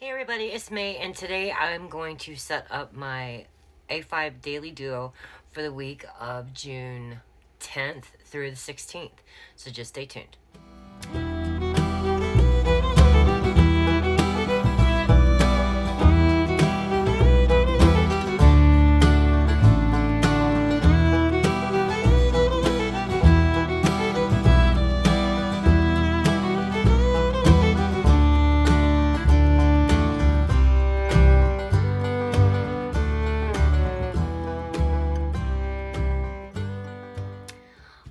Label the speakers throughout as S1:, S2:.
S1: Hey everybody, it's May, and today I'm going to set up my A5 Daily Duo for the week of June 10th through the 16th. So just stay tuned.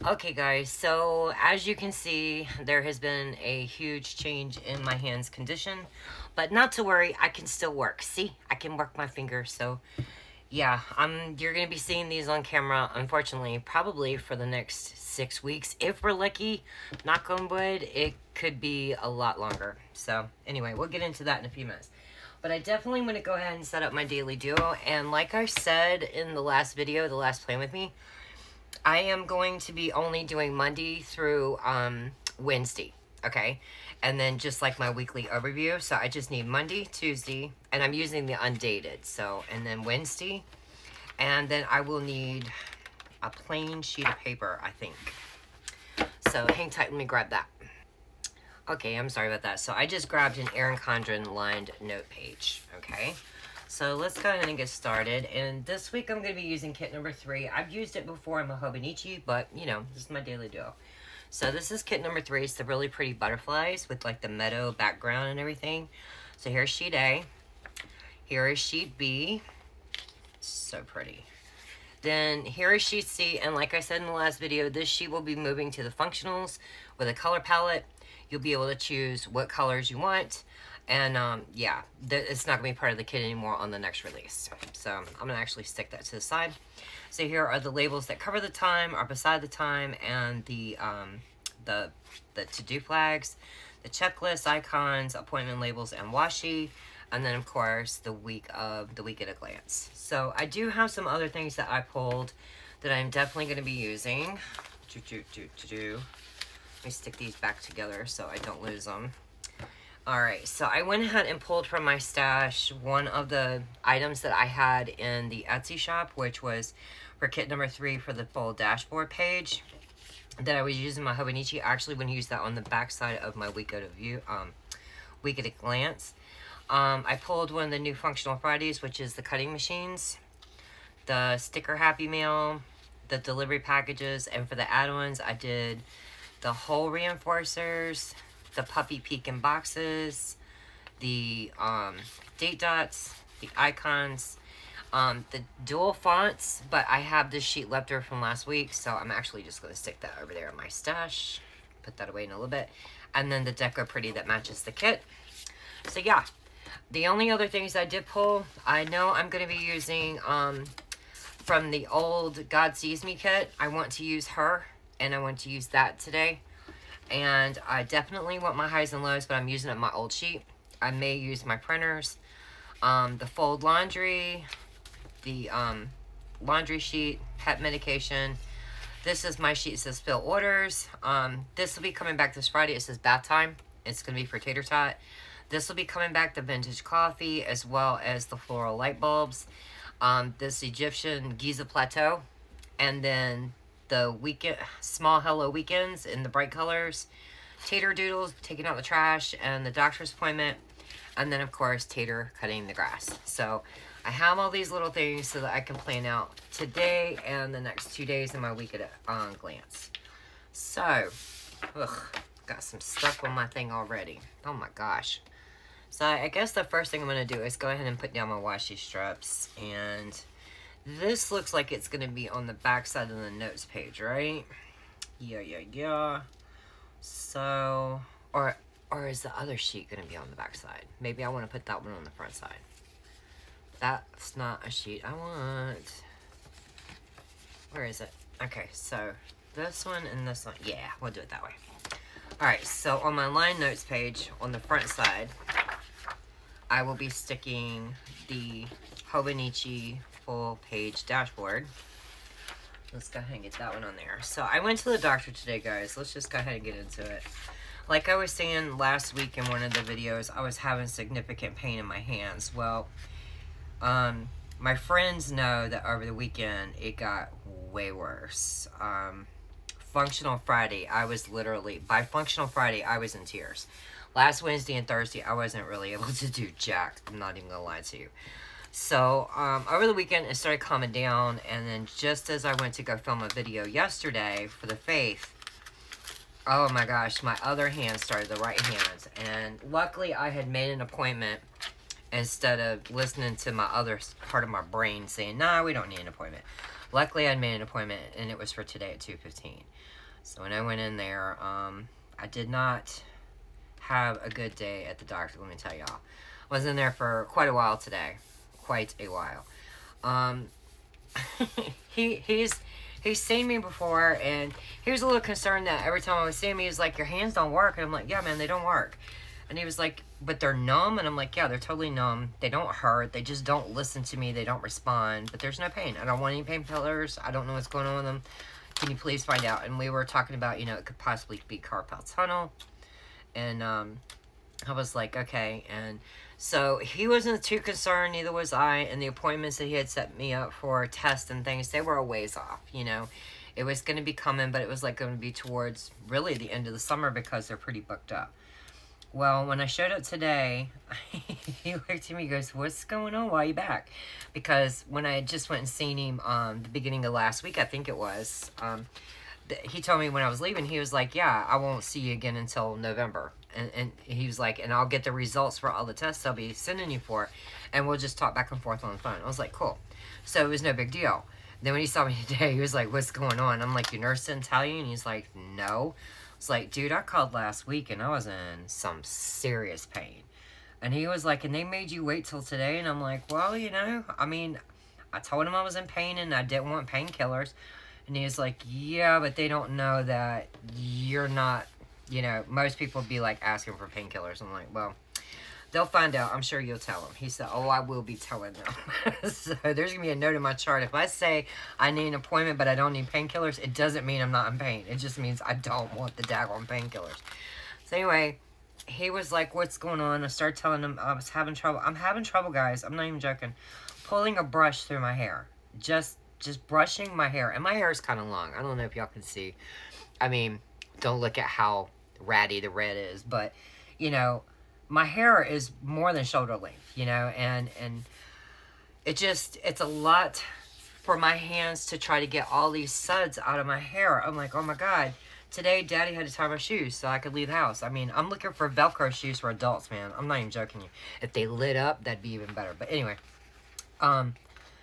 S1: Okay guys, so as you can see, there has been a huge change in my hand's condition, but not to worry, I can still work. See, I can work my fingers, so yeah, you're gonna be seeing these on camera, unfortunately, probably for the next 6 weeks. If we're lucky, knock on wood, it could be a lot longer. So anyway, we'll get into that in a few minutes. But I definitely want to go ahead and set up my Daily Duo, and like I said in the last video, the last Plan With Me, I am going to be only doing Monday through Wednesday, okay? And then just like my weekly overview. So I just need Monday, Tuesday, and I'm using the undated. So, and then Wednesday. And then I will need a plain sheet of paper, I think. So hang tight, let me grab that. Okay, I'm sorry about that. So I just grabbed an Erin Condren lined note page, okay? So let's go ahead and get started. And this week I'm going to be using kit number 3. I've used it before in my Hobonichi, but you know, this is my Daily Duo. So this is kit number 3. It's the really pretty butterflies with like the meadow background and everything. So here's sheet A. Here is sheet B. So pretty. Then here is sheet C, and like I said in the last video, this sheet will be moving to the functionals with a color palette. You'll be able to choose what colors you want. And yeah, it's not going to be part of the kit anymore on the next release. So I'm going to actually stick that to the side. So here are the labels that cover the time, are beside the time, and the to-do flags, the checklist, icons, appointment labels, and washi. And then, of course, the week at a glance. So I do have some other things that I pulled that I'm definitely going to be using. Let me stick these back together so I don't lose them. Alright, so I went ahead and pulled from my stash one of the items that I had in the Etsy shop, which was for kit number 3 for the full dashboard page that I was using my Hobonichi. I actually wouldn't use that on the back side of my week at a glance. I pulled one of the new Functional Fridays, which is the cutting machines, the sticker Happy Mail, the delivery packages, and for the add-ons, I did the hole reinforcers, the puppy peeking boxes, the date dots, the icons, the dual fonts, but I have this sheet left over from last week, so I'm actually just going to stick that over there in my stash, put that away in a little bit, and then the Deco Pretty that matches the kit. So yeah, the only other things I did pull, I know I'm going to be using from the old God Sees Me kit. I want to use her, and I want to use that today. And I definitely want my highs and lows, but I'm using it my old sheet. I may use my printers, the fold laundry, the laundry sheet, pet medication. This is my sheet. It says fill orders. This will be coming back this Friday. It says bath time. It's going to be for tater tot. This will be coming back, the vintage coffee, as well as the floral light bulbs. This Egyptian Giza plateau. And then the weekend small hello weekends in the bright colors, tater doodles, taking out the trash, and the doctor's appointment, and then of course tater cutting the grass. So I have all these little things so that I can plan out today and the next 2 days in my week at a glance. So got some stuff on my thing already. Oh my gosh. So I guess the first thing I'm going to do is go ahead and put down my washi strips, and this looks like it's going to be on the back side of the notes page, right? Yeah. So, or is the other sheet going to be on the back side? Maybe I want to put that one on the front side. That's not a sheet I want. Where is it? Okay, so this one and this one. Yeah, we'll do it that way. Alright, so on my line notes page, on the front side, I will be sticking the Hobonichi full page dashboard. Let's go ahead and get that one on there. So I went to the doctor today, guys. Let's just go ahead and get into it. Like I was saying last week in one of the videos, I was having significant pain in my hands. Well, my friends know that over the weekend it got way worse. Functional Friday, I was literally, by Functional Friday, I was in tears. Last Wednesday and Thursday, I wasn't really able to do jack. I'm not even gonna lie to you. So, over the weekend, it started calming down, and then just as I went to go film a video yesterday for the Faith, oh my gosh, my other hand started, the right hand, and luckily I had made an appointment instead of listening to my other part of my brain saying, nah, we don't need an appointment. Luckily, I made an appointment, and it was for today at 2:15. So when I went in there, I did not have a good day at the doctor, let me tell y'all. I was in there for quite a while today. Quite a while. He's seen me before, and he was a little concerned that every time I was seeing him, he was like, your hands don't work. And I'm like, yeah, man, they don't work. And he was like, but they're numb. And I'm like, yeah, they're totally numb. They don't hurt. They just don't listen to me. They don't respond. But there's no pain. I don't want any painkillers. I don't know what's going on with them. Can you please find out? And we were talking about, it could possibly be carpal tunnel. And I was like, okay. And so he wasn't too concerned, neither was I. And the appointments that he had set me up for tests and things, they were a ways off, It was going to be coming, but it was like going to be towards really the end of the summer because they're pretty booked up. Well, when I showed up today, he looked at me and goes, what's going on? Why are you back? Because when I just went and seen him the beginning of last week, I think it was, he told me when I was leaving, he was like, yeah, I won't see you again until November. And he was like, and I'll get the results for all the tests I'll be sending you for, and we'll just talk back and forth on the phone. I was like, cool. So it was no big deal. Then when he saw me today, he was like, what's going on? I'm like, your nurse didn't tell you? And he's like, no. It's like, dude, I called last week, and I was in some serious pain. And he was like, and they made you wait till today? And I'm like, well, I told him I was in pain, and I didn't want painkillers. And he was like, yeah, but they don't know that you're not, most people be like asking for painkillers. I'm like, well, they'll find out. I'm sure you'll tell them. He said, oh, I will be telling them. So there's going to be a note in my chart. If I say I need an appointment, but I don't need painkillers, it doesn't mean I'm not in pain. It just means I don't want the daggone painkillers. So anyway, he was like, what's going on? I started telling him I was having trouble. I'm having trouble, guys. I'm not even joking. Pulling a brush through my hair. Just brushing my hair. And my hair is kind of long. I don't know if y'all can see. Don't look at how ratty the red is. But, my hair is more than shoulder length, And it's a lot for my hands to try to get all these suds out of my hair. I'm like, oh my God. Today, Daddy had to tie my shoes so I could leave the house. I'm looking for Velcro shoes for adults, man. I'm not even joking you. If they lit up, that'd be even better. But anyway,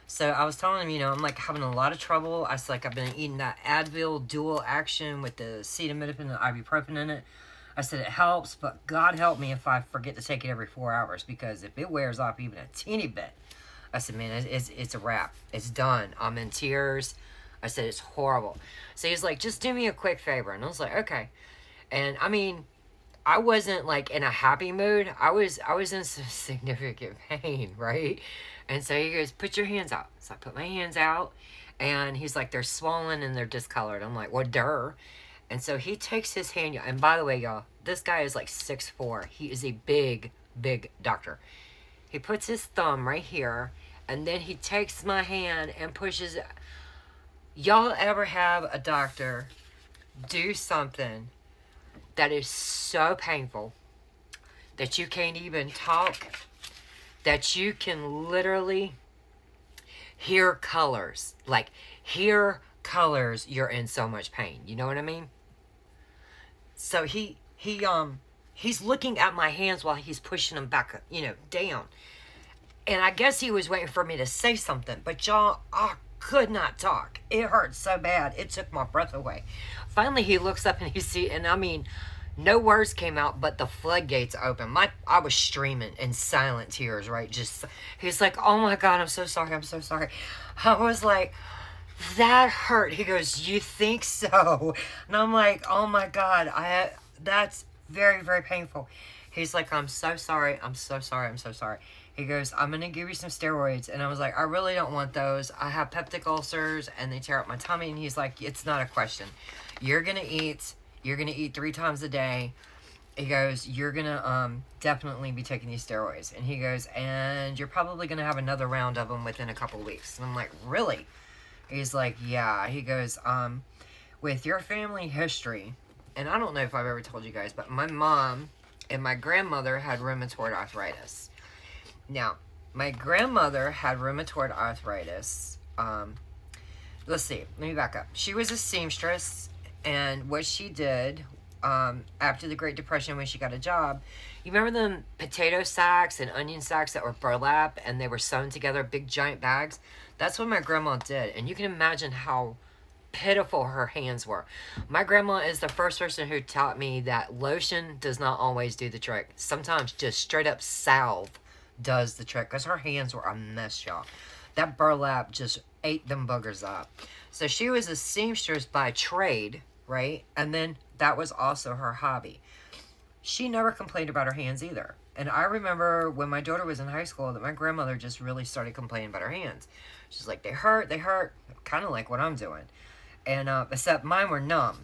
S1: so I was telling him, I'm like having a lot of trouble. I was like, I've been eating that Advil dual action with the acetaminophen and ibuprofen in it. I said it helps, but God help me if I forget to take it every 4 hours, because if it wears off even a teeny bit, I said, man, it's a wrap. It's done. I'm in tears. I said, it's horrible. So he's like, just do me a quick favor. And I was like, okay. And I wasn't like in a happy mood. I was in some significant pain, right? And so he goes, put your hands out. So I put my hands out, and he's like, they're swollen and they're discolored. I'm like, well, duh. And so he takes his hand, and by the way, y'all, this guy is like 6'4". He is a big, big doctor. He puts his thumb right here, and then he takes my hand and pushes it. Y'all ever have a doctor do something that is so painful that you can't even talk, that you can literally hear colors, you're in so much pain. You know what I mean? So he's looking at my hands while he's pushing them back, down. And I guess he was waiting for me to say something, but y'all, I could not talk. It hurt so bad. It took my breath away. Finally, he looks up and he sees, and no words came out, but the floodgates opened. I was streaming in silent tears, right? He's like, oh my God, I'm so sorry. I'm so sorry. I was like, that hurt. He goes, you think so? And I'm like, oh my God, that's very, very painful. He's like, I'm so sorry. I'm so sorry. I'm so sorry. He goes, I'm going to give you some steroids. And I was like, I really don't want those. I have peptic ulcers and they tear up my tummy. And he's like, it's not a question. You're going to eat 3 times a day. he goes, you're gonna definitely be taking these steroids. And he goes, and you're probably gonna have another round of them within a couple of weeks. And I'm like, really? He's like, yeah. He goes, with your family history, and I don't know if I've ever told you guys, but my mom and my grandmother had rheumatoid arthritis. Now, my grandmother had rheumatoid arthritis. Let's see, let me back up. She was a seamstress, and what she did after the Great Depression when she got a job, you remember them potato sacks and onion sacks that were burlap and they were sewn together, big giant bags? That's what my grandma did, and you can imagine how pitiful her hands were. My grandma is the first person who taught me that lotion does not always do the trick. Sometimes just straight up salve does the trick, because her hands were a mess, y'all. That burlap just ate them buggers up. So she was a seamstress by trade, right? And then that was also her hobby. She never complained about her hands either. And I remember when my daughter was in high school that my grandmother just really started complaining about her hands. She's like, they hurt, kind of like what I'm doing. And except mine were numb.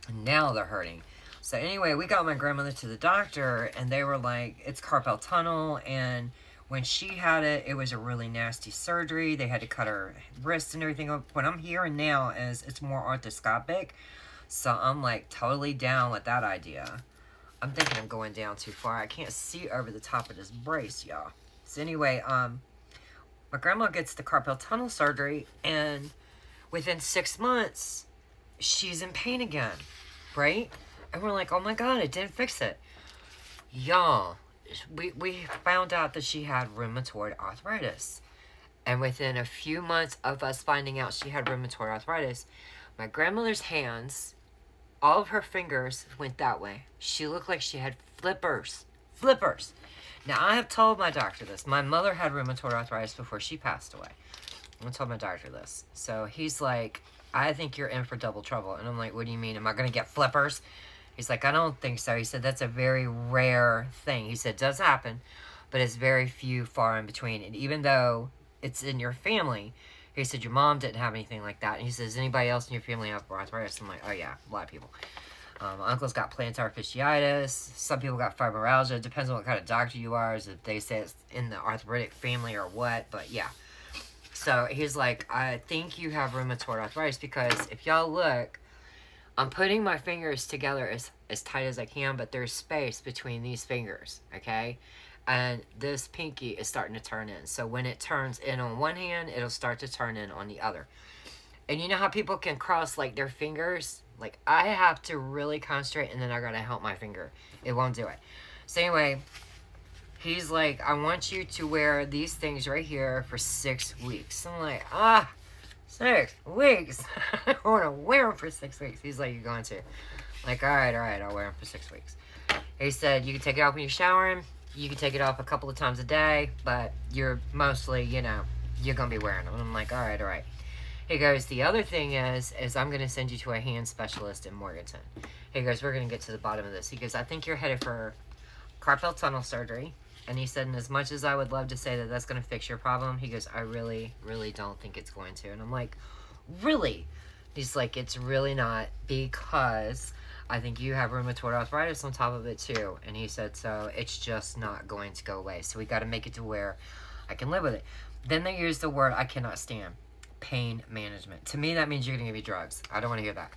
S1: And now they're hurting. So anyway, we got my grandmother to the doctor, and they were like, it's carpal tunnel, and when she had it, it was a really nasty surgery. They had to cut her wrists and everything. What I'm hearing now is it's more arthroscopic. So I'm like totally down with that idea. I'm thinking I'm going down too far. I can't see over the top of this brace, y'all. So anyway, my grandma gets the carpal tunnel surgery, and within 6 months, she's in pain again, right? And we're like, oh my God, it didn't fix it. Y'all, we found out that she had rheumatoid arthritis. And within a few months of us finding out she had rheumatoid arthritis, my grandmother's hands, all of her fingers went that way. She looked like she had flippers. Flippers. Now, I have told my doctor this. My mother had rheumatoid arthritis before she passed away. I told my doctor this. So he's like, I think you're in for double trouble. And I'm like, what do you mean? Am I going to get flippers? He's like, I don't think so. He said, that's a very rare thing. He said, it does happen, but it's very few, far in between. And even though it's in your family, he said, your mom didn't have anything like that. And he says, anybody else in your family have arthritis? I'm like, oh yeah, a lot of people. My uncle's got plantar fasciitis. Some people got fibromyalgia. It depends on what kind of doctor you are, as if they say it's in the arthritic family or what. But yeah. So he's like, I think you have rheumatoid arthritis, because if y'all look, I'm putting my fingers together as tight as I can, but there's space between these fingers, okay? And this pinky is starting to turn in. So when it turns in on one hand, it'll start to turn in on the other. And you know how people can cross, like, their fingers? Like, I have to really concentrate, and then I gotta help my finger. It won't do it. So anyway, he's like, I want you to wear these things right here for 6 weeks. I'm like, 6 weeks? I want to wear them for 6 weeks. He's like, you're going to. I'm like, all right, I'll wear them for 6 weeks. He said, you can take it off when you're showering. You can take it off a couple of times a day, but you're mostly, you're going to be wearing them. And I'm like, all right. He goes, the other thing is I'm going to send you to a hand specialist in Morganton. He goes, we're going to get to the bottom of this. He goes, I think you're headed for carpal tunnel surgery. And he said, and as much as I would love to say that that's going to fix your problem, he goes, I really, really don't think it's going to. And I'm like, really? He's like, it's really not, because I think you have rheumatoid arthritis on top of it too. And he said, so it's just not going to go away. So we got to make it to where I can live with it. Then they use the word I cannot stand, pain management. To me, that means you're going to give me drugs. I don't want to hear that.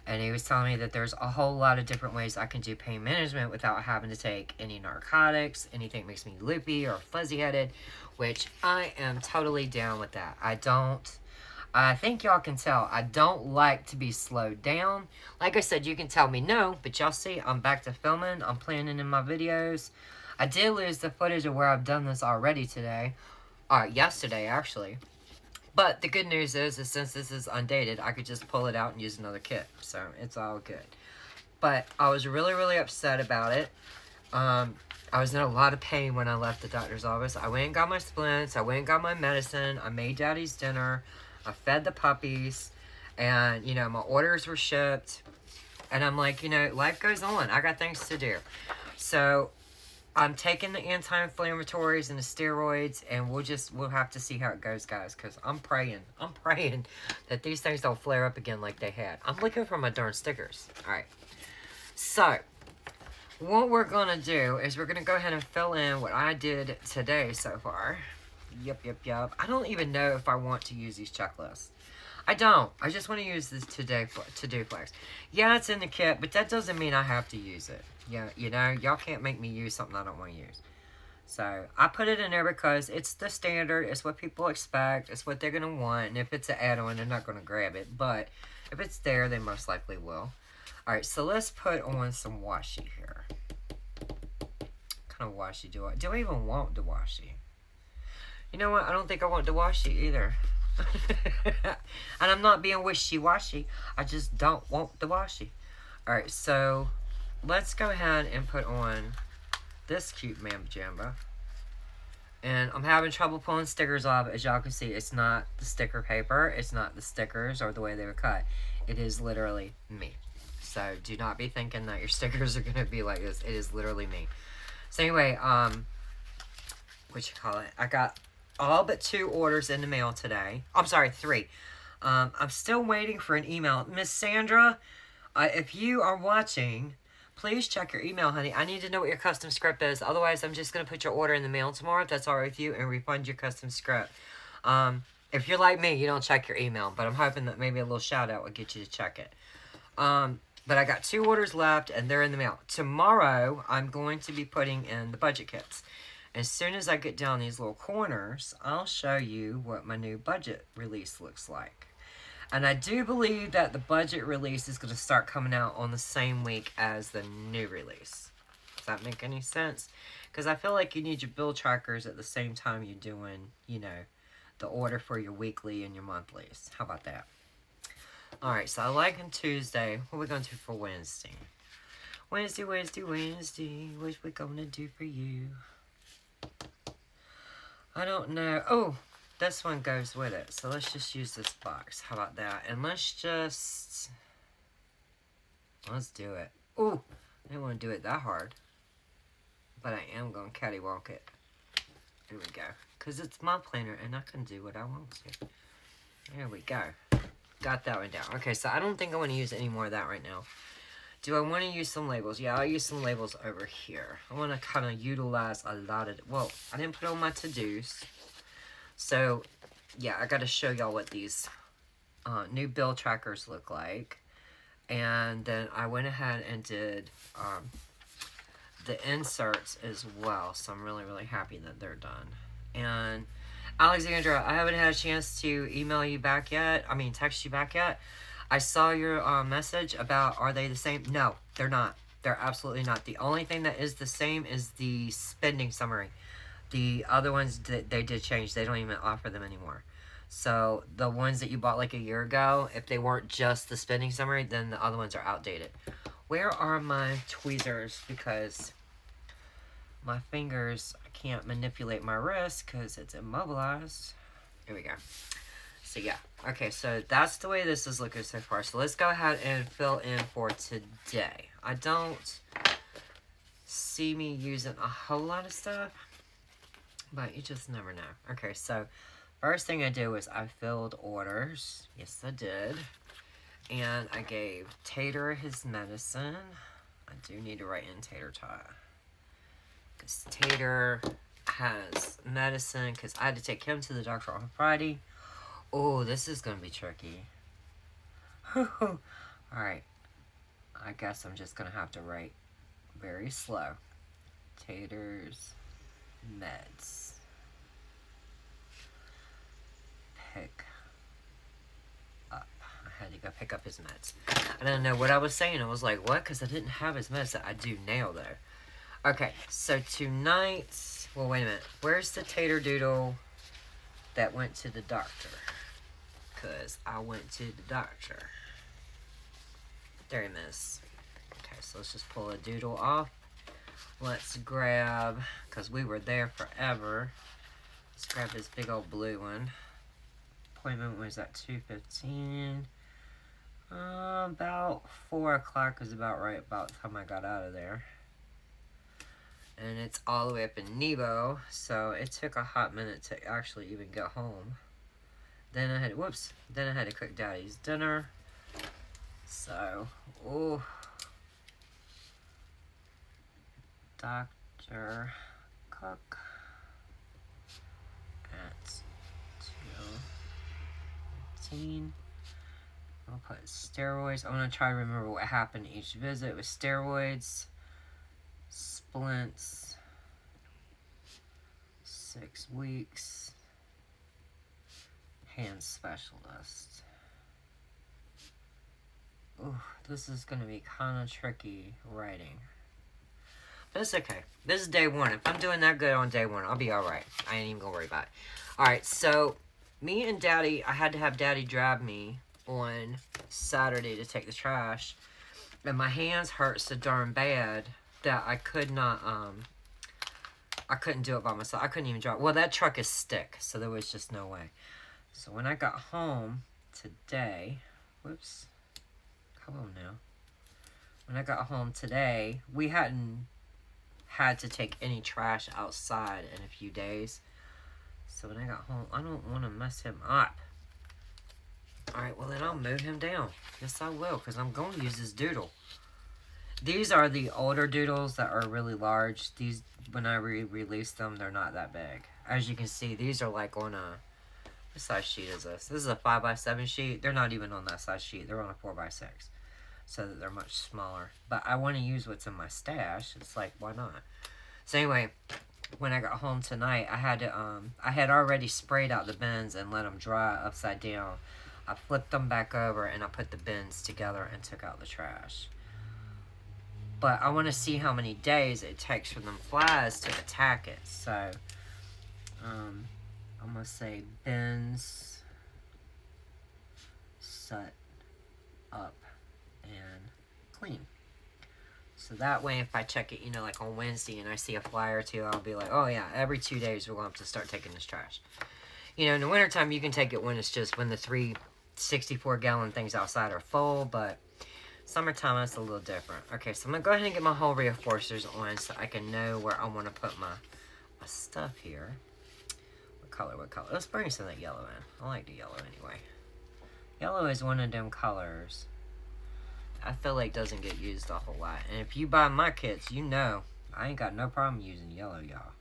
S1: And he was telling me that there's a whole lot of different ways I can do pain management without having to take any narcotics, anything that makes me loopy or fuzzy-headed, which I am totally down with that. I think y'all can tell, I don't like to be slowed down. Like I said, you can tell me no, but y'all see, I'm back to filming. I'm planning in my videos. I did lose the footage of where I've done this already today. Yesterday, actually. But the good news is since this is undated, I could just pull it out and use another kit. So, it's all good. But I was really, really upset about it. I was in a lot of pain when I left the doctor's office. I went and got my splints. I went and got my medicine. I made Daddy's dinner. I fed the puppies. And, my orders were shipped. And I'm like, life goes on. I got things to do. So, I'm taking the anti-inflammatories and the steroids, and we'll have to see how it goes, guys, because I'm praying that these things don't flare up again like they had. I'm looking for my darn stickers. All right. So, what we're going to do is we're going to go ahead and fill in what I did today so far. Yep. I don't even know if I want to use these checklists. I don't. I just want to use this to-do flex. Yeah, it's in the kit, but that doesn't mean I have to use it. Yeah, you know, y'all can't make me use something I don't want to use. So, I put it in there because it's the standard. It's what people expect. It's what they're going to want. And if it's an add-on, they're not going to grab it. But if it's there, they most likely will. Alright, so let's put on some washi here. What kind of washi do I even want the washi? You know what? I don't think I want the washi either. And I'm not being wishy-washy. I just don't want the washi. Alright, so let's go ahead and put on this cute Mambo Jumbo. And I'm having trouble pulling stickers off. As y'all can see, it's not the sticker paper. It's not the stickers or the way they were cut. It is literally me. So do not be thinking that your stickers are going to be like this. It is literally me. So anyway, I got all but 2 orders in the mail today. I'm sorry, 3. I'm still waiting for an email. Miss Sandra, if you are watching, please check your email, honey. I need to know what your custom script is. Otherwise, I'm just going to put your order in the mail tomorrow, if that's all right with you, and refund your custom script. If you're like me, you don't check your email, but I'm hoping that maybe a little shout-out will get you to check it. But I got 2 orders left, and they're in the mail. Tomorrow, I'm going to be putting in the budget kits. As soon as I get down these little corners, I'll show you what my new budget release looks like. And I do believe that the budget release is going to start coming out on the same week as the new release. Does that make any sense? Because I feel like you need your bill trackers at the same time you're doing, you know, the order for your weekly and your monthlies. How about that? Alright, so I like on Tuesday. What are we going to do for Wednesday? Wednesday. What we going to do for you? I don't know. Oh, this one goes with it. So let's just use this box. How about that? And let's do it. Oh, I didn't want to do it that hard. But I am going to cattywalk it. Here we go. Because it's my planner and I can do what I want to. There we go. Got that one down. Okay, so I don't think I want to use any more of that right now. Do I want to use some labels? Yeah, I'll use some labels over here. I want to kind of utilize a lot of... Well, I didn't put on my to-dos. So, yeah, I got to show y'all what these new bill trackers look like. And then I went ahead and did the inserts as well. So I'm really, really happy that they're done. And Alexandra, I haven't had a chance to email you back yet. I mean, text you back yet. I saw your message about, are they the same? No, they're not. They're absolutely not. The only thing that is the same is the spending summary. The other ones, they did change. They don't even offer them anymore. So, the ones that you bought like a year ago, if they weren't just the spending summary, then the other ones are outdated. Where are my tweezers? Because my fingers, I can't manipulate my wrist because it's immobilized. Here we go. So yeah, okay, so that's the way this is looking so far. So let's go ahead and fill in for today. I don't see me using a whole lot of stuff, but you just never know. Okay, so first thing I did was I filled orders. Yes, I did. And I gave Tater his medicine. I do need to write in Tater Tot. Because Tater has medicine, because I had to take him to the doctor on Friday. Oh, this is going to be tricky. Alright. I guess I'm just going to have to write very slow. Tater's meds. Pick up. I had to go pick up his meds. I don't know what I was saying. I was like, what? Because I didn't have his meds that I do now, though. Okay, so tonight... Well, wait a minute. Where's the Tater Doodle that went to the doctor? Because I went to the doctor. There he is. Okay, so let's just pull a doodle off. Let's grab, because we were there forever. Let's grab this big old blue one. Appointment was at 2:15. About 4 o'clock is about right about the time I got out of there. And it's all the way up in Nebo, so it took a hot minute to actually even get home. Then I had to cook Daddy's dinner. So, Dr. Cook at 2:15. I'll put steroids. I'm going to try to remember what happened each visit with steroids, splints, 6 weeks, hand specialist. Ooh, this is going to be kind of tricky writing. But it's okay. This is day 1. If I'm doing that good on day 1, I'll be alright. I ain't even going to worry about it. Alright, so me and Daddy, I had to have Daddy drive me on Saturday to take the trash. And my hands hurt so darn bad that I could not, I couldn't do it by myself. I couldn't even drive. Well, that truck is stick, so there was just no way. So when I got home today, whoops, come on now. When I got home today, we hadn't had to take any trash outside in a few days. So when I got home, I don't want to mess him up. Alright, well then I'll move him down. Yes, I will, because I'm going to use this doodle. These are the older doodles that are really large. These, when I release them, they're not that big. As you can see, these are like on a... What size sheet is this? This is a 5x7 sheet. They're not even on that size sheet. They're on a 4x6. So that they're much smaller. But I want to use what's in my stash. It's like, why not? So anyway, when I got home tonight, I had to, I had already sprayed out the bins and let them dry upside down. I flipped them back over and I put the bins together and took out the trash. But I want to see how many days it takes for them flies to attack it. So, I'm going to say bins set up and clean. So that way if I check it, you know, like on Wednesday and I see a fly or two, I'll be like, oh yeah, every 2 days we're going to have to start taking this trash. You know, in the wintertime you can take it when it's just, when the 3 64-gallon things outside are full, but summertime it's a little different. Okay, so I'm going to go ahead and get my whole reinforcers on so I can know where I want to put my stuff here. What color, what color? Let's bring some of that yellow in. I like the yellow anyway. Yellow is one of them colors I feel like doesn't get used a whole lot. And if you buy my kits, you know I ain't got no problem using yellow, y'all.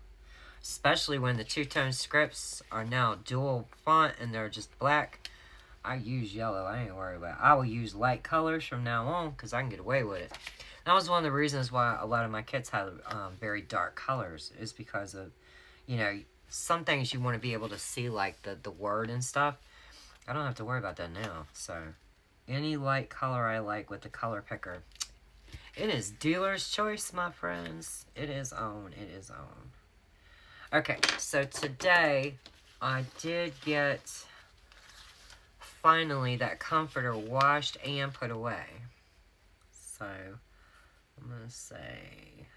S1: Especially when the two-tone scripts are now dual font and they're just black. I use yellow. I ain't worried about it. I will use light colors from now on because I can get away with it. That was one of the reasons why a lot of my kits have very dark colors. Is because of, you know, some things you want to be able to see, like the word and stuff. I don't have to worry about that now. So, any light color I like with the color picker. It is dealer's choice, my friends. It is on. It is on. Okay, so today I did get finally that comforter washed and put away. So I'm going to say,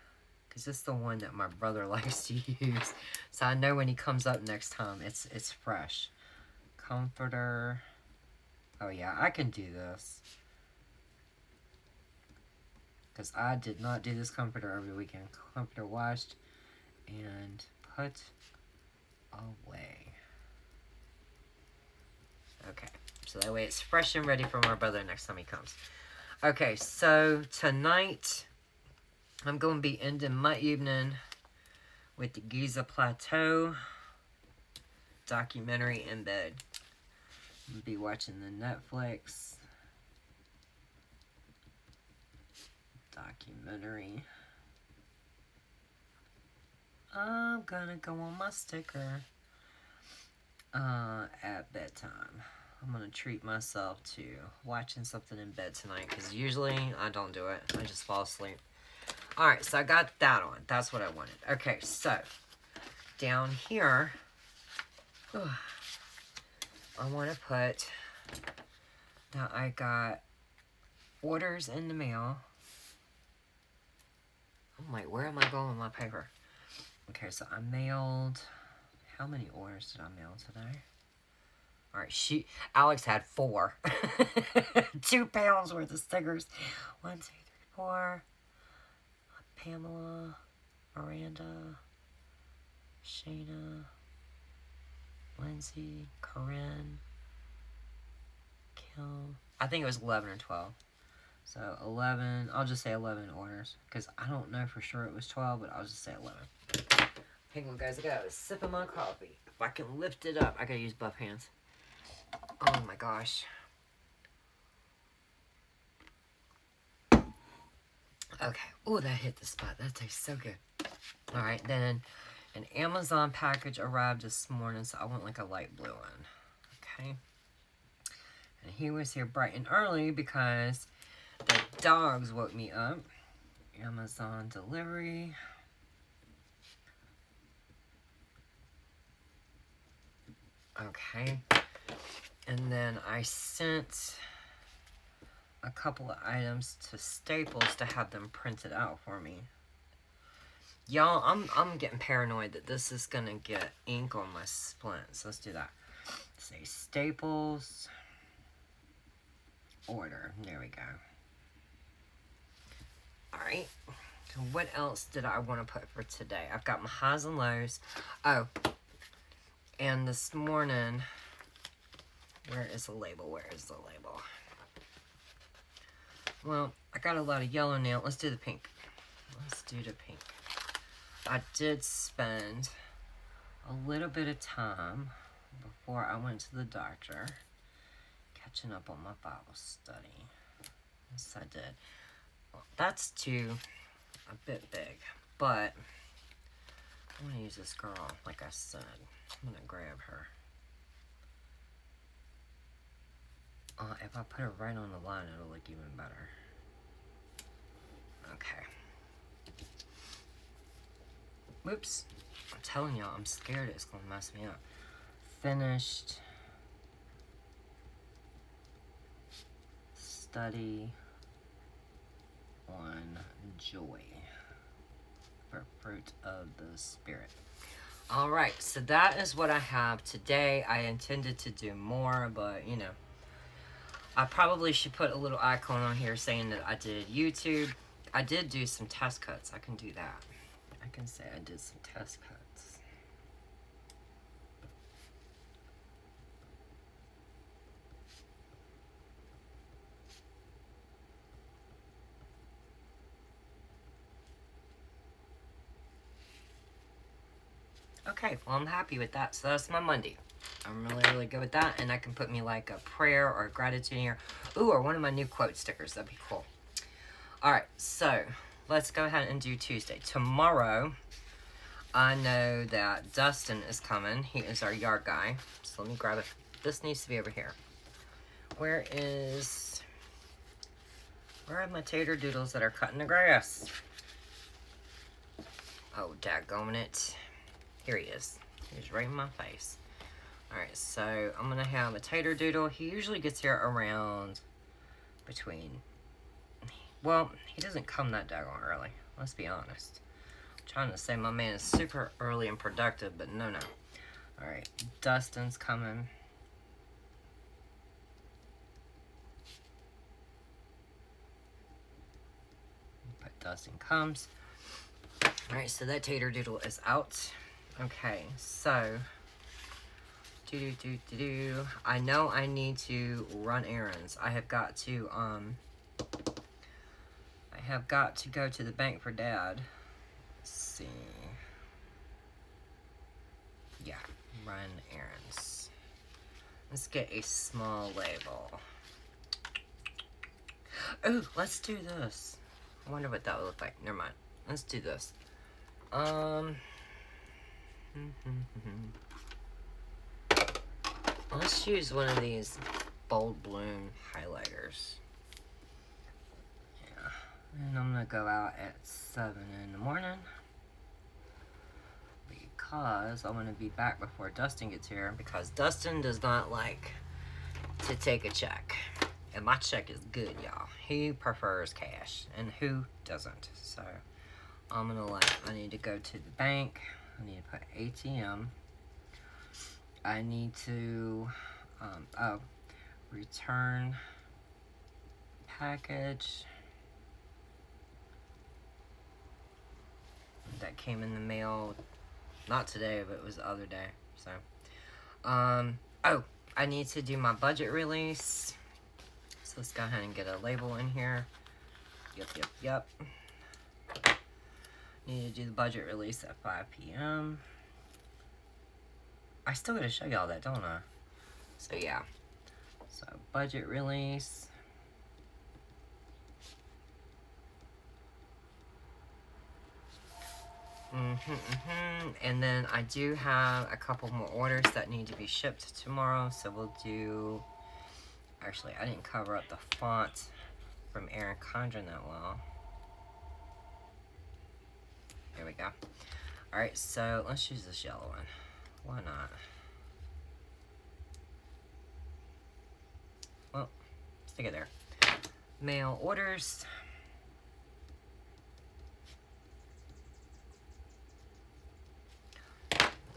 S1: because it's the one that my brother likes to use. So I know when he comes up next time, it's fresh. Comforter. Oh yeah, I can do this. Because I did not do this comforter over the weekend. Comforter washed and put away. Okay, so that way it's fresh and ready for my brother next time he comes. Okay, so tonight I'm going to be ending my evening with the Giza Plateau documentary in bed. I'm going to be watching the Netflix documentary. I'm gonna go on my sticker at bedtime. I'm gonna treat myself to watching something in bed tonight because usually I don't do it. I just fall asleep. Alright, so I got that on. That's what I wanted. Okay, so down here, I want to put that I got orders in the mail. I'm like, where am I going with my paper? Okay, so I mailed... How many orders did I mail today? Alright, Alex had 4. 2 pounds worth of stickers. 1, 2, 3, 4. Pamela, Miranda, Shayna, Lindsay, Corinne, Kim. I think it was 11 or 12. So 11, I'll just say 11 orders, because I don't know for sure it was 12, but I'll just say 11. Hang on, guys, I gotta sip of my coffee. If I can lift it up, I gotta use both hands. Oh my gosh. Okay. Oh, that hit the spot. That tastes so good. Alright, then an Amazon package arrived this morning, so I want like a light blue one. Okay. And he was here bright and early because the dogs woke me up. Amazon delivery. Okay. And then I sent a couple of items to Staples to have them printed out for me. Y'all, I'm getting paranoid that this is gonna get ink on my splints. Let's do that. Say Staples. Order. There we go. Alright. So what else did I want to put for today? I've got my highs and lows. Oh. And this morning, where is the label? Where is the label? Well, I got a lot of yellow now. Let's do the pink. Let's do the pink. I did spend a little bit of time before I went to the doctor catching up on my Bible study. Yes, I did. Well, that's too a bit big, but I'm going to use this girl, like I said. I'm going to grab her. If I put it right on the line, it'll look even better. Okay. Whoops. I'm telling y'all, I'm scared it's going to mess me up. Finished. Study on joy. For fruit of the Spirit. Alright, so that is what I have today. I intended to do more, but, you know. I probably should put a little icon on here saying that I did YouTube. I did do some test cuts. I can do that. I can say I did some test cuts. Okay, well, I'm happy with that. So that's my Monday. I'm really good with that. And I can put me like a prayer or a gratitude here. Ooh, or one of my new quote stickers. That'd be cool. Alright, so let's go ahead and do Tuesday. Tomorrow, I know that Dustin is coming. He is our yard guy. So let me grab it. This needs to be over here. Where are my tater doodles that are cutting the grass? Oh, daggone it. Here he is. He's right in my face. Alright, so I'm going to have a tater doodle. He usually gets here around between... Well, he doesn't come that daggone early. Let's be honest. I'm trying to say my man is super early and productive, but no. Alright, Dustin's coming. But Dustin comes. Alright, so that tater doodle is out. Okay, so... I know I need to run errands. I have got to go to the bank for Dad. Let's see. Yeah, run errands. Let's get a small label. Oh, let's do this. I wonder what that would look like. Never mind. Let's do this. Let's use one of these Bold Bloom highlighters. Yeah. And I'm going to go out at 7 in the morning. Because I want to be back before Dustin gets here. Because Dustin does not like to take a check. And my check is good, y'all. He prefers cash. And who doesn't? So, I'm going to I need to go to the bank. I need to put ATM. I need to, return package that came in the mail, not today, but it was the other day, so, I need to do my budget release, so let's go ahead and get a label in here. Yep. Need to do the budget release at 5 p.m. I still gotta show y'all that, don't I? So yeah. So budget release. And then I do have a couple more orders that need to be shipped tomorrow. So we'll do... Actually, I didn't cover up the font from Erin Condren that well. There we go. Alright, so let's use this yellow one. Why not? Well, stick it there. Mail orders.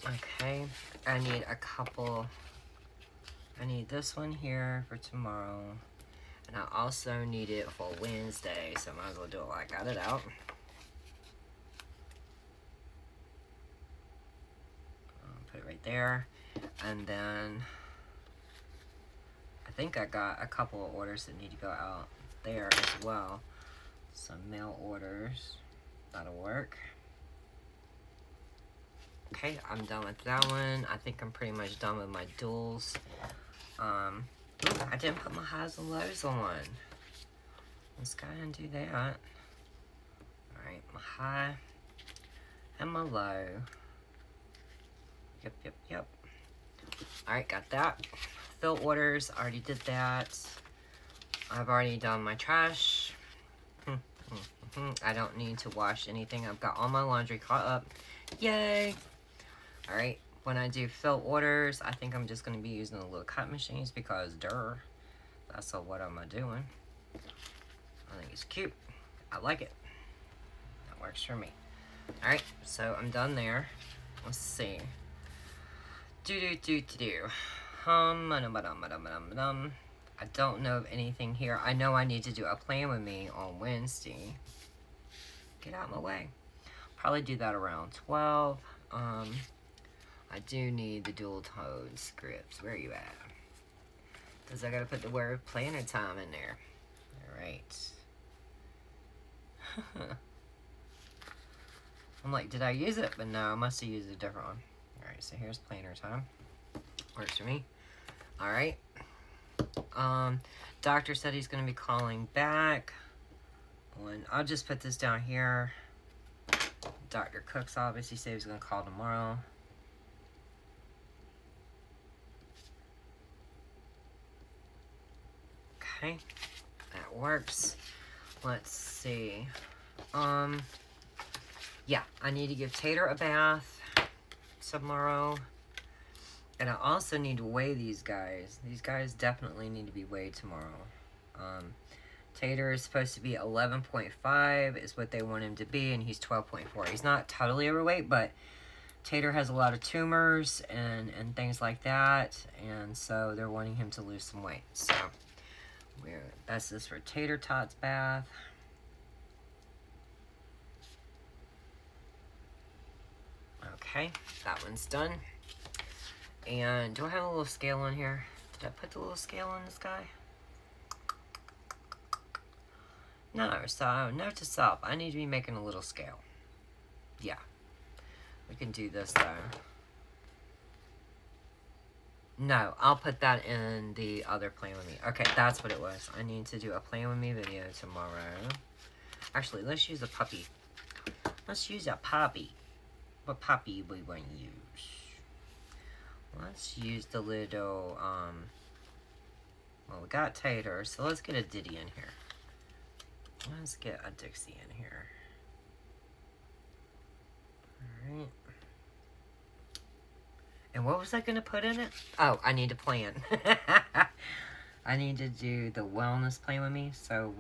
S1: Okay, I need a couple. I need this one here for tomorrow. And I also need it for Wednesday, so I might as well do it while I got it out. Put it right there. And then I think I got a couple of orders that need to go out there as well. Some mail orders. That'll work. Okay, I'm done with that one. I think I'm pretty much done with my duals. Ooh, I didn't put my highs and lows on. Let's go ahead and do that. Alright, my high and my low. Yep. Alright, got that. Fill orders, already did that. I've already done my trash. I don't need to wash anything. I've got all my laundry caught up. Yay! Alright, when I do fill orders, I think I'm just going to be using the little cut machines because, that's what am I doing. I think it's cute. I like it. That works for me. Alright, so I'm done there. Let's see. I don't know of anything here. I know I need to do a plan with me on Wednesday. Get out of my way. Probably do that around 12. I do need the dual tone scripts. Where are you at? Because I got to put the word planner time in there. Alright. I'm like, did I use it? But no, I must have used a different one. Alright, so here's planner time. Works for me. Alright. Doctor said he's going to be calling back. I'll just put this down here. Dr. Cooks obviously said he's going to call tomorrow. Okay, that works. Let's see. Yeah, I need to give Tater a bath tomorrow. And I also need to weigh these guys. These guys definitely need to be weighed tomorrow. Tater is supposed to be 11.5 is what they want him to be, and he's 12.4. He's not totally overweight, but Tater has a lot of tumors and things like that, and so they're wanting him to lose some weight. So that's this for Tater Tot's bath. Okay, that one's done. And do I have a little scale on here? Did I put the little scale on this guy? No, so note to self, I need to be making a little scale. Yeah. We can do this though. No, I'll put that in the other Plan With Me. Okay, that's what it was. I need to do a Plan With Me video tomorrow. Actually, let's use a puppy. Let's use a puppy. What puppy we want to use? Let's use the little, well, we got Tater, so let's get a Diddy in here. Let's get a Dixie in here. Alright. And what was I going to put in it? Oh, I need to plan. I need to do the wellness Plan With Me, so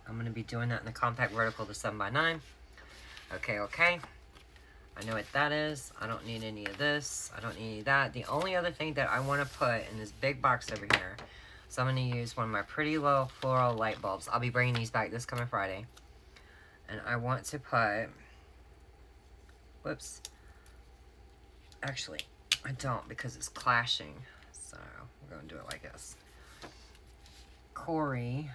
S1: I'm going to be doing that in the compact vertical, the 7x9. Okay. I know what that is. I don't need any of this. I don't need any of that. The only other thing that I want to put in this big box over here, so I'm going to use one of my pretty little floral light bulbs. I'll be bringing these back this coming Friday. And I want to put, whoops. Actually, I don't because it's clashing. So we're going to do it like this. Corey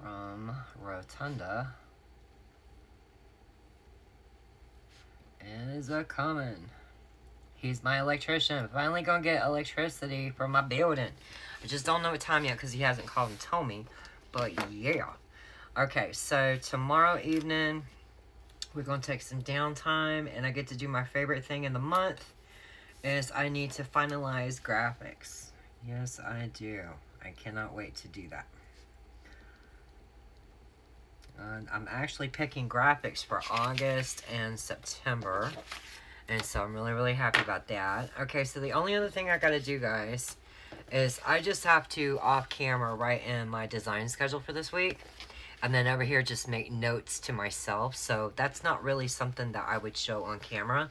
S1: from Rotunda is a coming. He's my electrician. Finally gonna get electricity from my building. I just don't know what time yet because he hasn't called and told me. But yeah. Okay, so tomorrow evening, we're gonna take some downtime, and I get to do my favorite thing in the month, is I need to finalize graphics. Yes, I do. I cannot wait to do that. I'm actually picking graphics for August and September. And so I'm really, really happy about that. Okay, so the only other thing I gotta do, guys, is I just have to, off camera, write in my design schedule for this week. And then over here, just make notes to myself. So that's not really something that I would show on camera.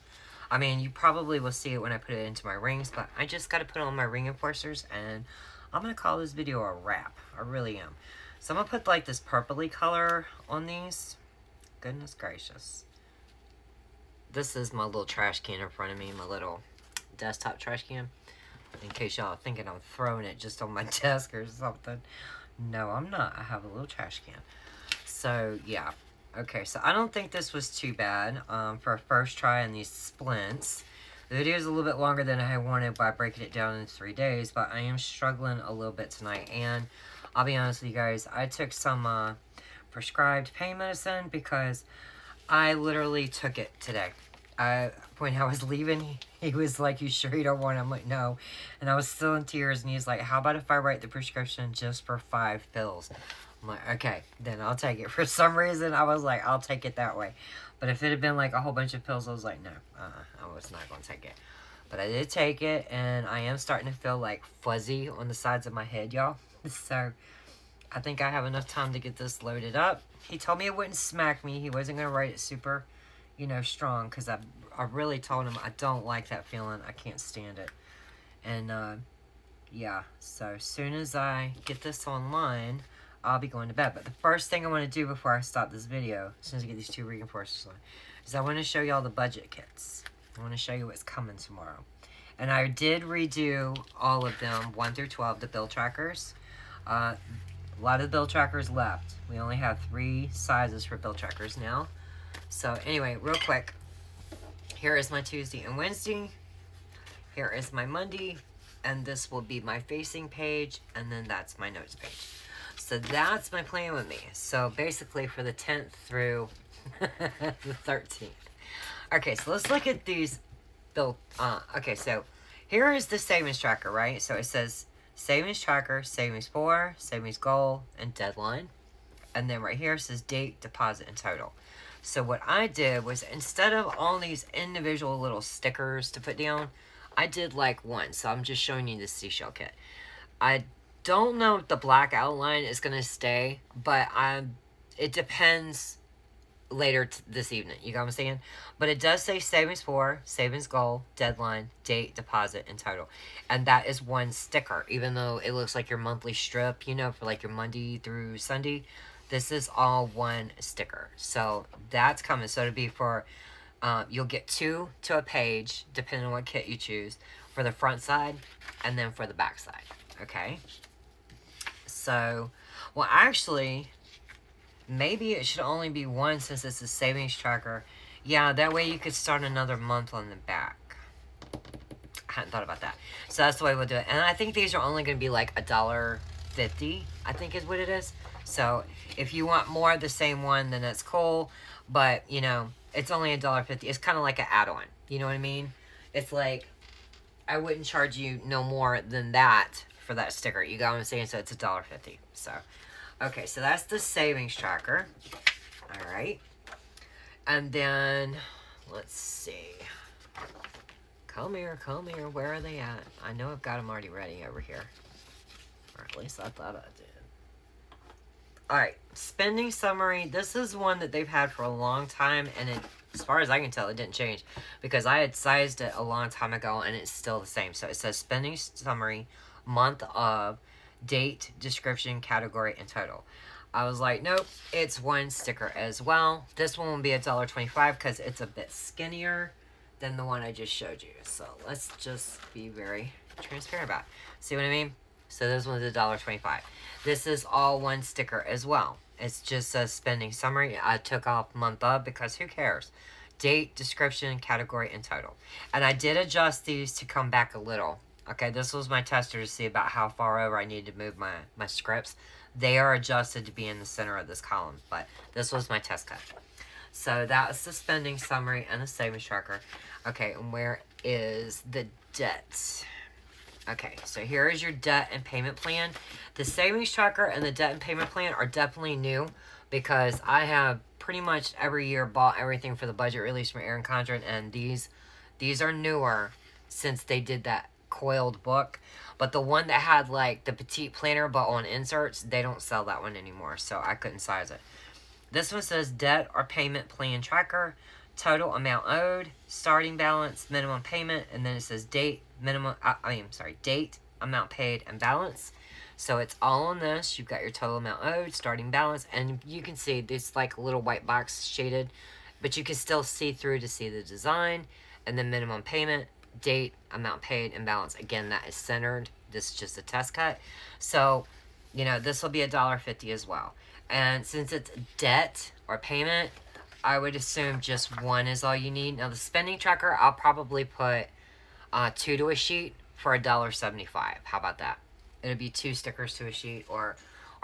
S1: I mean, you probably will see it when I put it into my rings, but I just gotta put on my ring enforcers, and I'm gonna call this video a wrap. I really am. So I'm gonna put like this purpley color on these. Goodness gracious. This is my little trash can in front of me, my little desktop trash can. In case y'all are thinking I'm throwing it just on my desk or something. No, I'm not. I have a little trash can. So, yeah. Okay, so I don't think this was too bad for a first try on these splints. The video is a little bit longer than I wanted by breaking it down in 3 days, but I am struggling a little bit tonight. And I'll be honest with you guys, I took some prescribed pain medicine because I literally took it today. When I was leaving, he was like, "You sure you don't want it?" I'm like, "No." And I was still in tears, and he's like, "How about if I write the prescription just for 5 pills?" I'm like, "Okay, then I'll take it." For some reason, I was like, I'll take it that way. But if it had been like a whole bunch of pills, I was like, no, I was not going to take it. But I did take it, and I am starting to feel like fuzzy on the sides of my head, y'all. So I think I have enough time to get this loaded up. He told me it wouldn't smack me. He wasn't going to write it super, strong, because I really told him I don't like that feeling. I can't stand it. And, yeah, so as soon as I get this online, I'll be going to bed. But the first thing I want to do before I stop this video, as soon as I get these 2 reinforcers on, is I want to show y'all the budget kits. I want to show you what's coming tomorrow. And I did redo all of them, 1 through 12, the bill trackers. A lot of the bill trackers left. We only have 3 sizes for bill trackers now. So anyway, real quick, here is my Tuesday and Wednesday. Here is my Monday. And this will be my facing page. And then that's my notes page. So that's my plan with me. So basically for the 10th through the 13th. Okay, so let's look at these bill. Okay, so here is the savings tracker, right? So it says savings tracker, savings for, savings goal, and deadline. And then right here it says date, deposit, and total. So what I did was, instead of all these individual little stickers to put down, I did like one. So I'm just showing you the seashell kit. I don't know if the black outline is going to stay, but it depends later this evening. You got what I'm saying? But it does say savings for, savings goal, deadline, date, deposit, and total. And that is one sticker, even though it looks like your monthly strip, for like your Monday through Sunday. This is all one sticker. So that's coming. So it'll be for, you'll get 2 to a page, depending on what kit you choose, for the front side and then for the back side. Okay? So, well, actually, maybe it should only be 1 since it's a savings tracker. Yeah, that way you could start another month on the back. I hadn't thought about that. So that's the way we'll do it. And I think these are only going to be like $1.50, I think is what it is. So if you want more of the same one, then that's cool. But, it's only $1.50. It's kind of like an add-on. You know what I mean? It's like, I wouldn't charge you no more than that for that sticker. You got what I'm saying? So it's $1.50. So, okay, so that's the savings tracker. All right. And then, let's see. Come here. Where are they at? I know I've got them already ready over here. Or at least I thought I did. All right, spending summary. This is one that they've had for a long time, and as far as I can tell, it didn't change because I had sized it a long time ago, and it's still the same. So it says spending summary, month of, date, description, category, and total. I was like, nope, it's one sticker as well. This one will be $1.25 because it's a bit skinnier than the one I just showed you. So let's just be very transparent about it. See what I mean? So this one's $1.25. This is all one sticker as well. It's just a spending summary. I took off month of because who cares? Date, description, category, and total. And I did adjust these to come back a little. Okay, this was my tester to see about how far over I needed to move my scripts. They are adjusted to be in the center of this column, but this was my test cut. So that's the spending summary and the savings tracker. Okay, and where is the debt? Okay, so here is your debt and payment plan. The savings tracker and the debt and payment plan are definitely new because I have pretty much every year bought everything for the budget release from Erin Condren, and these are newer since they did that coiled book. But the one that had like the petite planner but on inserts, they don't sell that one anymore, so I couldn't size it. This one says debt or payment plan tracker, total amount owed, starting balance, minimum payment, and then it says date, date, amount paid, and balance. So it's all on this. You've got your total amount owed, starting balance, and you can see this like a little white box shaded, but you can still see through to see the design, and then minimum payment, date, amount paid, and balance. Again, that is centered. This is just a test cut. So, you know, this will be $1.50 as well. And since it's debt or payment, I would assume just one is all you need. Now, the spending tracker, I'll probably put 2 to a sheet for $1.75. How about that? It'll be 2 stickers to a sheet, or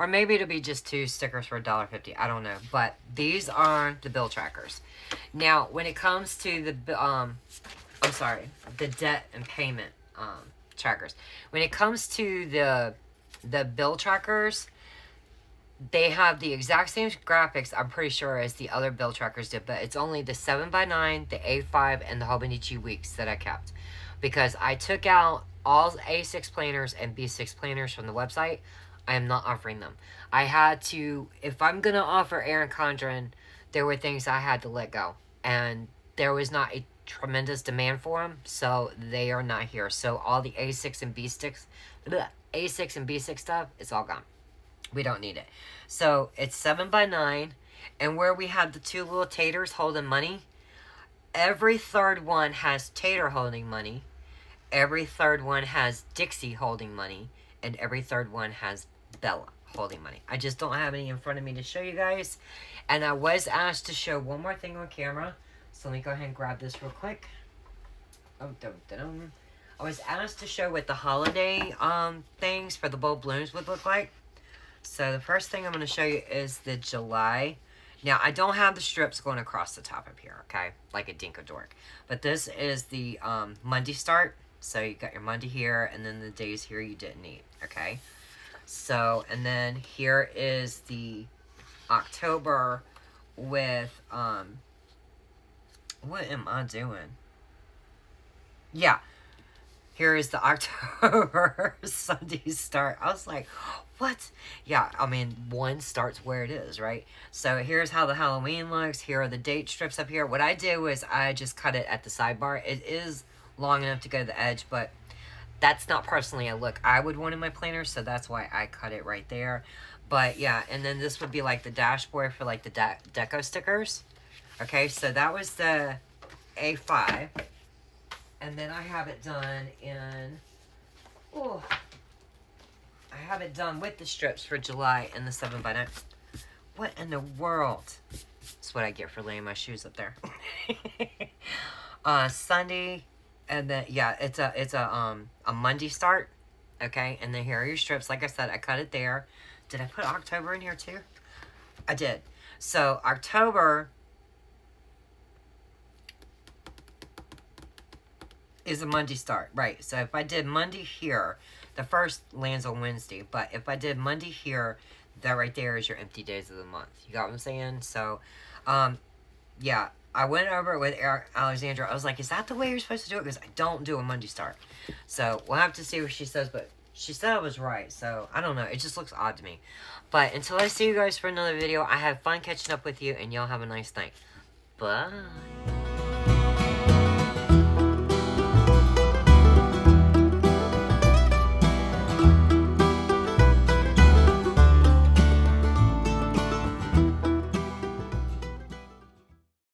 S1: maybe it'll be just 2 stickers for $1.50. I don't know. But these are the bill trackers. Now, when it comes to the the debt and payment trackers. When it comes to the bill trackers, they have the exact same graphics, I'm pretty sure, as the other bill trackers did, but it's only the 7x9, the A5, and the Hobonichi weeks that I kept. Because I took out all A6 planners and B6 planners from the website. I am not offering them. I had to, if I'm going to offer Erin Condren, there were things I had to let go. And there was not a tremendous demand for them, so they are not here. So all the A6 and B6 stuff, it's all gone. We don't need it. So it's 7x9, and where we have the 2 little taters holding money, every third one has Tater holding money, every third one has Dixie holding money, and every third one has Bella holding money. I just don't have any in front of me to show you guys. And I was asked to show one more thing on camera, so let me go ahead and grab this real quick. I was asked to show what the holiday things for the bulb blooms would look like. So the first thing I'm going to show you is the July. Now, I don't have the strips going across the top up here, okay? Like a dinko dork. But this is the Monday start. So you got your Monday here, and then the days here you didn't need, okay? So, and then here is the October with, what am I doing? Yeah. Here is the October Sunday start. I was like, what? Yeah, I mean, one starts where it is, right? So here's how the Halloween looks. Here are the date strips up here. What I did was I just cut it at the sidebar. It is long enough to go to the edge, but that's not personally a look I would want in my planner, so that's why I cut it right there. But yeah, and then this would be like the dashboard for like the deco stickers. Okay, so that was the A5. And then I have it done in, I have it done with the strips for July and the 7x9. What in the world? That's what I get for laying my shoes up there. Sunday, and then, yeah, it's a Monday start, okay? And then here are your strips. Like I said, I cut it there. Did I put October in here too? I did. So, October is a Monday start, right? So if I did Monday here, the first lands on Wednesday, but if I did Monday here, that right there is your empty days of the month. You got what I'm saying? So, yeah, I went over it with Alexandra. I was like, is that the way you're supposed to do it? Because I don't do a Monday start. So we'll have to see what she says, but she said I was right. So I don't know. It just looks odd to me. But until I see you guys for another video, I have fun catching up with you, and y'all have a nice night. Bye.